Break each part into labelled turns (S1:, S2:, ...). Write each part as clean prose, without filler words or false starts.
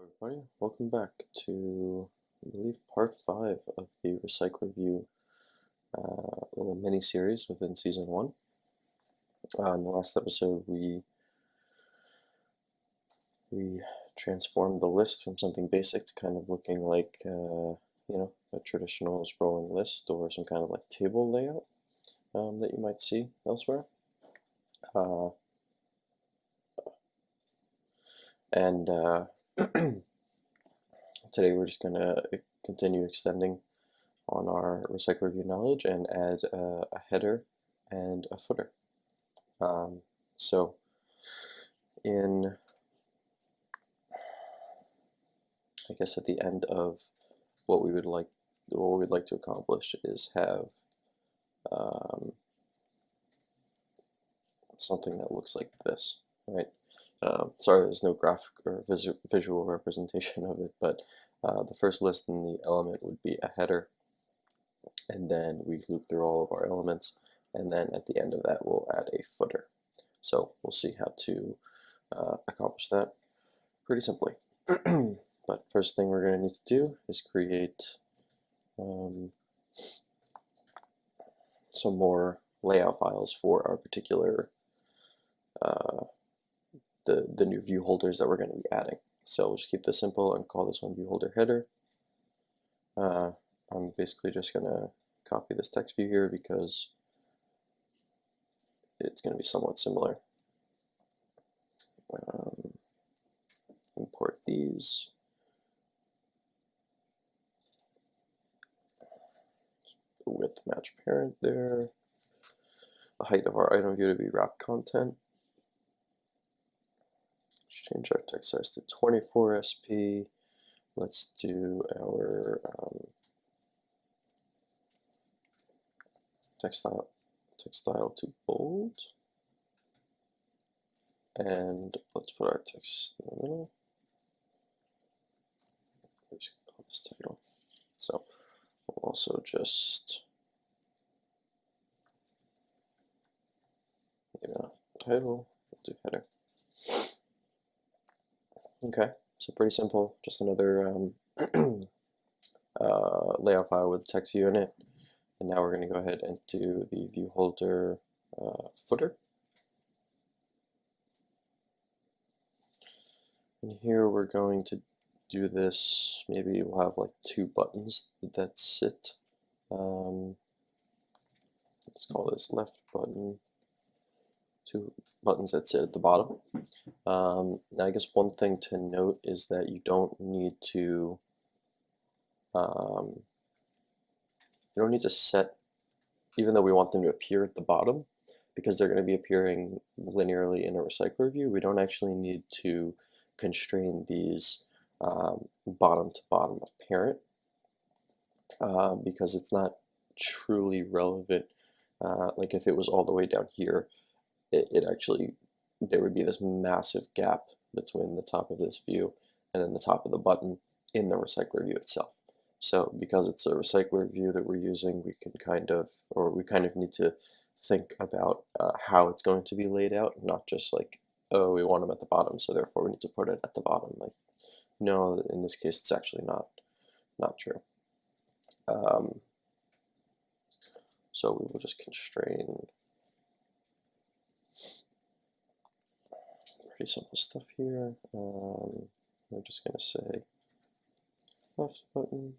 S1: Everybody, welcome back to, I believe, part 5 of the RecyclerView little mini-series within Season 1. In the last episode, we transformed the list from something basic to kind of looking like, a traditional scrolling list or some kind of like table layout that you might see elsewhere. Today we're just going to continue extending on our RecyclerView knowledge and add a header and a footer. So in, I guess at the end of what we'd like to accomplish is have something that looks like this, right? Sorry, there's no graphic or visual representation of it, but the first list in the element would be a header, and then we loop through all of our elements, and then at the end of that we'll add a footer. So we'll see how to accomplish that pretty simply. But first thing we're going to need to do is create some more layout files for our particular the new view holders that we're going to be adding. So we'll just keep this simple and call this one view holder header. I'm basically just going to copy this text view here because it's going to be somewhat similar. Import these. The width match parent there. The height of our item view to be wrap content. Change our text size to 24 SP. Let's do our text style to bold. And let's put our text in the middle. We're just going to call this title. So we'll also just title, we'll do header. Okay, so pretty simple, just another layout file with text view in it. And now we're going to go ahead and do the view holder footer. And here we're going to do this, maybe we'll have like 2 buttons that sit. Let's call this left button. 2 buttons that sit at the bottom. Now I guess one thing to note is that you don't need to set, even though we want them to appear at the bottom, because they're going to be appearing linearly in a recycler view, we don't actually need to constrain these bottom to bottom of parent, because it's not truly relevant. Like if it was all the way down here, it actually, there would be this massive gap between the top of this view and then the top of the button in the recycler view itself. So because it's a recycler view that we're using, we kind of need to think about how it's going to be laid out, not just like, oh, we want them at the bottom, so therefore we need to put it at the bottom. Like, no, in this case, it's actually not true. So we will just constrain. Pretty simple stuff here. We're just going to say left button.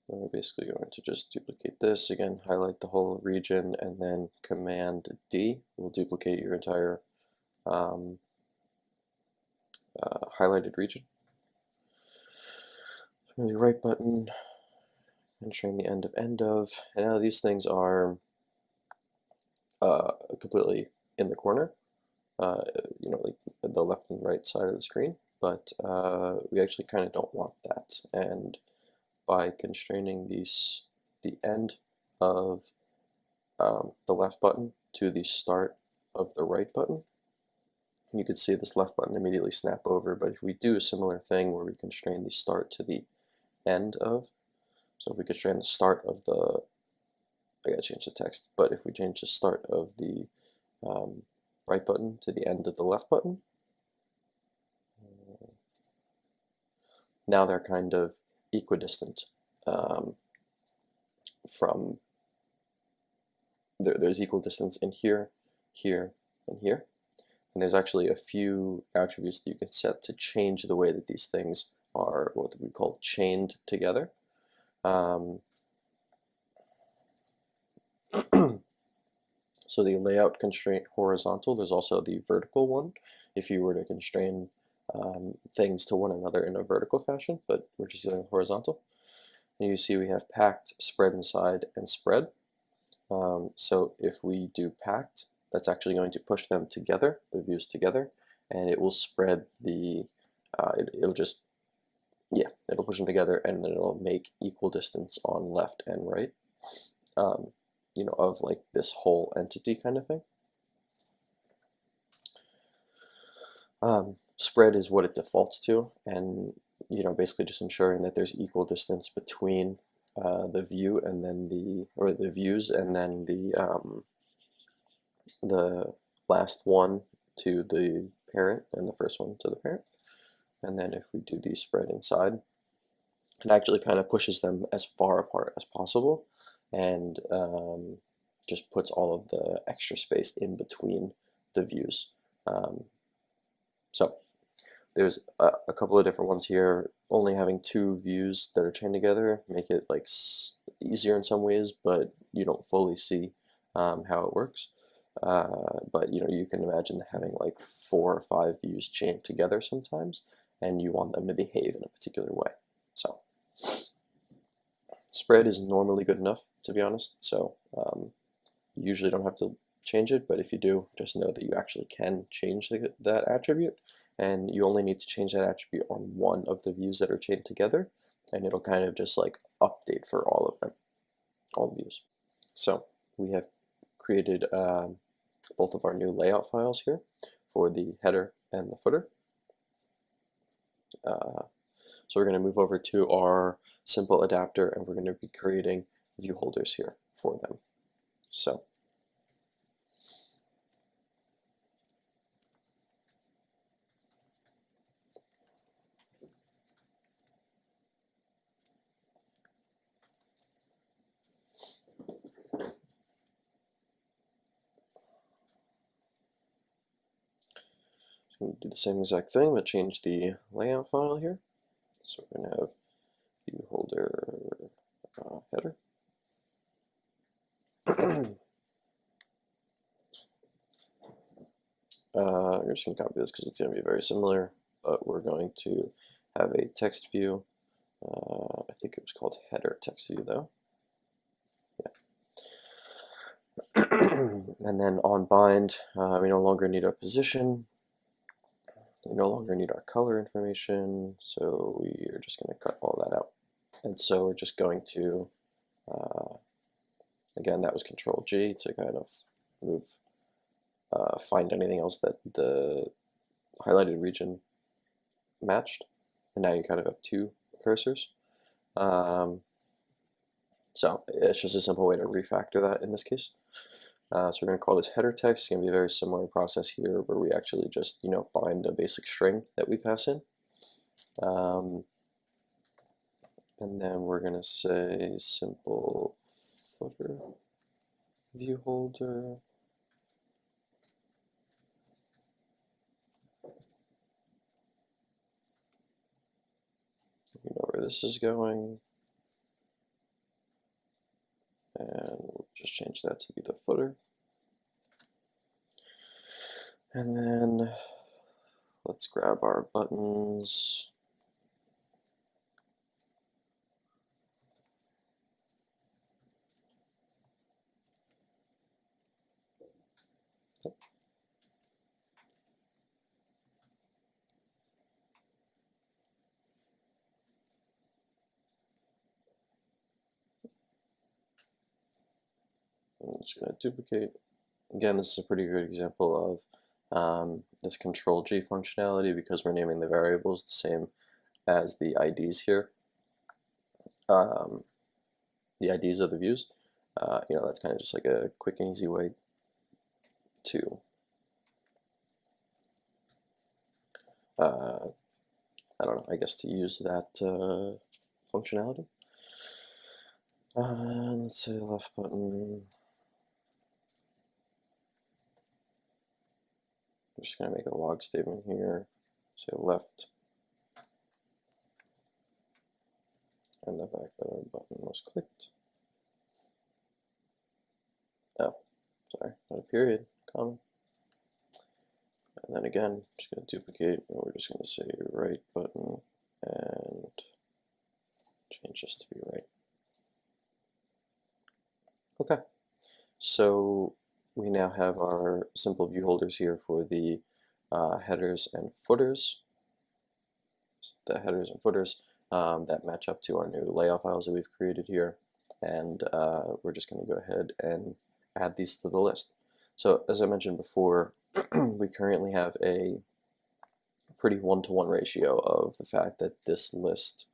S1: And we're basically going to just duplicate this. Again, highlight the whole region, and then Command D will duplicate your entire highlighted region. The right button, constrain the end of, and now these things are completely in the corner. Like the left and right side of the screen, but we actually kind of don't want that. And by constraining the end of the left button to the start of the right button, you could see this left button immediately snap over. But if we do a similar thing where we constrain the start to the end of, so if we constrain the start of the, I gotta change the text, but if we change the start of the right button to the end of the left button, now they're kind of equidistant from, there's equal distance in here, here, and here. And there's actually a few attributes that you can set to change the way that these things are what we call chained together. So the layout constraint horizontal, there's also the vertical one, if you were to constrain things to one another in a vertical fashion, but we're just doing horizontal. And you see we have packed, spread inside, and spread. So if we do packed, that's actually going to push them together, the views together, and it will spread the, it'll just, yeah, it'll push them together, and then it'll make equal distance on left and right, you know, of like this whole entity kind of thing. Spread is what it defaults to, and you know, basically just ensuring that there's equal distance between the view and then the views and then the last one to the parent and the first one to the parent. And then if we do the spread inside, it actually kind of pushes them as far apart as possible, and just puts all of the extra space in between the views. So there's a couple of different ones here. Only having two views that are chained together make it like easier in some ways, but you don't fully see how it works. But you know, you can imagine having like 4 or 5 views chained together sometimes, and you want them to behave in a particular way. So spread is normally good enough, to be honest. So you usually don't have to change it, but if you do, just know that you actually can change that attribute, and you only need to change that attribute on one of the views that are chained together, and it'll kind of just like update for all of them, all the views. So we have created both of our new layout files here for the header and the footer. So we're going to move over to our simple adapter, and we're going to be creating view holders here for them. So do the same exact thing, but change the layout file here. So we're going to have view holder header. I'm just going to copy this because it's going to be very similar, but we're going to have a text view. I think it was called header text view though. Yeah. And then on bind, we no longer need our position. We no longer need our color information, so we are just going to cut all that out. And so we're just going to, again, that was Control G to kind of move, find anything else that the highlighted region matched. And now you kind of have 2 cursors. So it's just a simple way to refactor that in this case. So we're going to call this header text. It's going to be a very similar process here, where we actually just, you know, bind a basic string that we pass in. And then we're going to say simple footer view holder. You know where this is going. And we'll just change that to be the footer. And then let's grab our buttons. I'm just going to duplicate. Again, this is a pretty good example of this Control G functionality, because we're naming the variables the same as the IDs here. The IDs of the views. You know, that's kind of just like a quick and easy way to I don't know, I guess to use that functionality. Let's say left button. I'm just going to make a log statement here, say left, and the fact that our button was clicked. Oh, sorry, not a period, comma. And then again, I'm just going to duplicate, and we're just going to say right button and change this to be right. Okay, so we now have our simple view holders here for the headers and footers. The headers and footers that match up to our new layout files that we've created here, and we're just going to go ahead and add these to the list. So as I mentioned before, we currently have a pretty one-to-one ratio of the fact that this list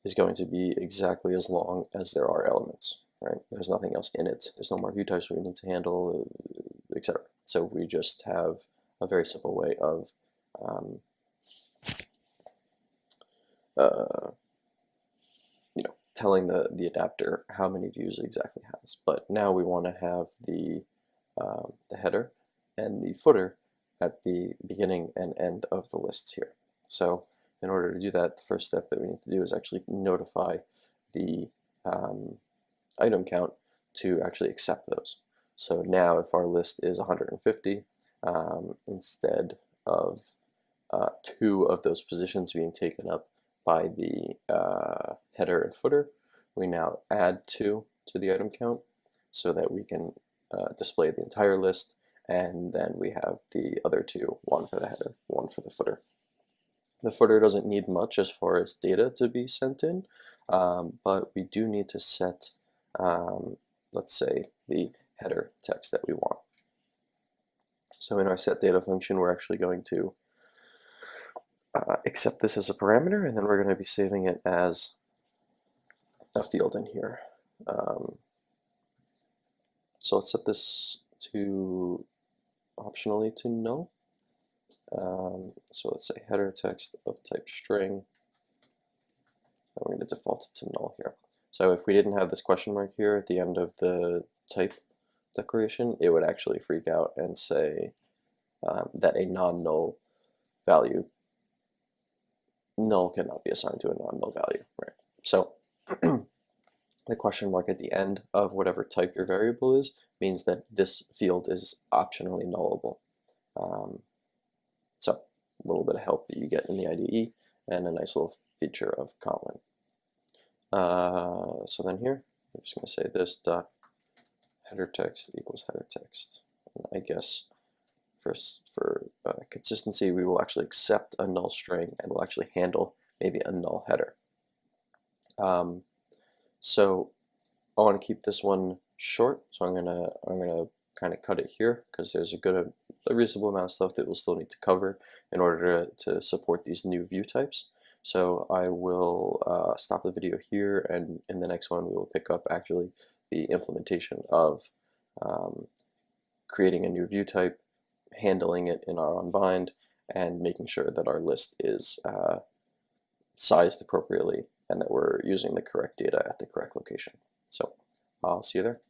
S1: is going to be exactly as long as there are elements, right? There's nothing else in it. There's no more view types we need to handle, etc. So we just have a very simple way of telling the adapter how many views it exactly has. But now we want to have the header and the footer at the beginning and end of the lists here. So in order to do that, the first step that we need to do is actually notify the item count to actually accept those. So now if our list is 150, instead of 2 of those positions being taken up by the header and footer, we now add 2 to the item count so that we can display the entire list, and then we have the other 2, 1 for the header, 1 for the footer. The footer doesn't need much as far as data to be sent in, but we do need to set, let's say, the header text that we want. So in our setData function, we're actually going to accept this as a parameter, and then we're going to be saving it as a field in here. So let's set this to optionally to null. So let's say header text of type string, and we're going to default it to null here. So if we didn't have this question mark here at the end of the type declaration, it would actually freak out and say that a non-null value, null cannot be assigned to a non-null value, right? So the question mark at the end of whatever type your variable is means that this field is optionally nullable. So a little bit of help that you get in the IDE, and a nice little feature of Kotlin. So then here, I'm just going to say this dot header text equals header text. And I guess for consistency, we will actually accept a null string, and we'll actually handle maybe a null header. So I want to keep this one short, so I'm gonna kind of cut it here because there's a reasonable amount of stuff that we'll still need to cover in order to support these new view types. So I will stop the video here, and in the next one we will pick up actually the implementation of creating a new view type, handling it in our unbind, and making sure that our list is sized appropriately and that we're using the correct data at the correct location. So I'll see you there.